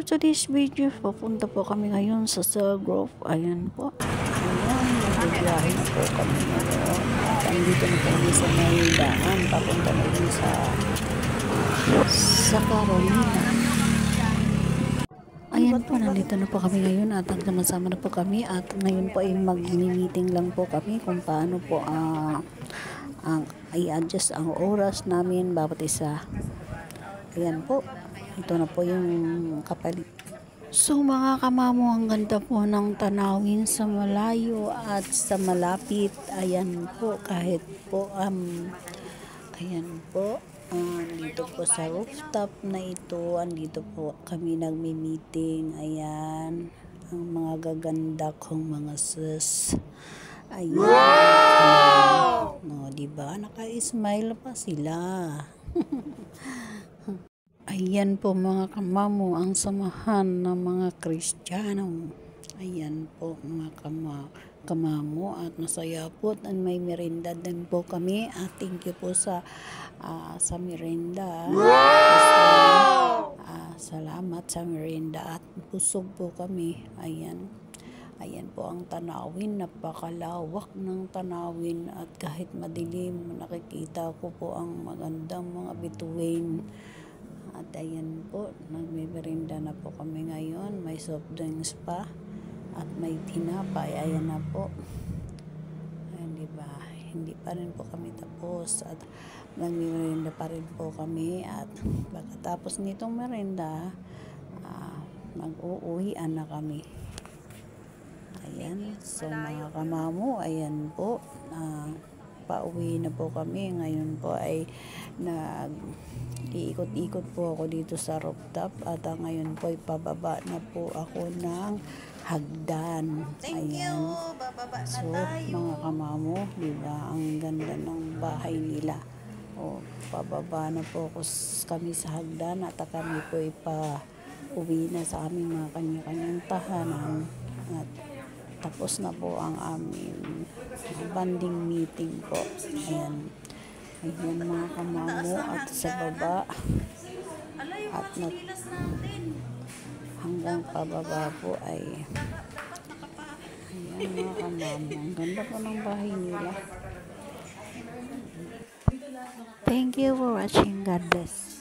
today's video, papunta po kami ngayon sa Cell Grove. Ayan po. Ayan, nagbibiyahe na po kami ngayon. At andito na po kami sa Maydaan. Papunta na rin sa Carolina. Ayan po, nandito na po kami ngayon at magkasama na po kami. At ngayon po ay mag-meeting lang po kami kung paano po i-adjust ang oras namin bawat isa. Ayan po. Ito na po yung kapalit. So mga kamamo, ang ganda po ng tanawin sa malayo at sa malapit. Ayan po, kahit po ayan po, dito po sa rooftop na ito, andito po kami nagmi-meeting. Ayan, ang mga gaganda kong mga sis. Ayan. Wow! No, diba? Naka-smile pa sila. Ayan po mga kamamo, ang samahan ng mga Kristiyano. Ayan po mga kamamo, at masaya po at may merinda din po kami. At thank you po sa merinda. Wow! Salamat sa merinda at busog po kami. Ayan. Ayan po ang tanawin, napakalawak ng tanawin at kahit madilim, nakikita ko po ang magandang mga bituin. At ayan po, nagmimerinda na po kami ngayon. May soft drinks pa at may tinapay. Ayan na po. Ayan, diba? Hindi pa rin po kami tapos at nagmimerinda pa rin po kami. At pagkatapos nitong merinda, mag-uuwian na kami. Ayan, so mga kamamo, ayan po, pauwi na po kami. Ngayon po ay iikot-ikot po ako dito sa rooftop at ngayon po ay pababa na po ako ng hagdan. Ayan. So mga kamamo, diba, ang ganda ng bahay nila. O, pababa na po kami sa hagdan at kami po ay pa-uwi na sa aming mga kanya-kanyang tahanan. At tapos na po ang aming banding meeting po. Ayan. Ayan mga kamamo, at sa baba at hanggang pababa po ay ayan mga kamamo. Ang ganda po ng bahay nila. Thank you for watching. God bless.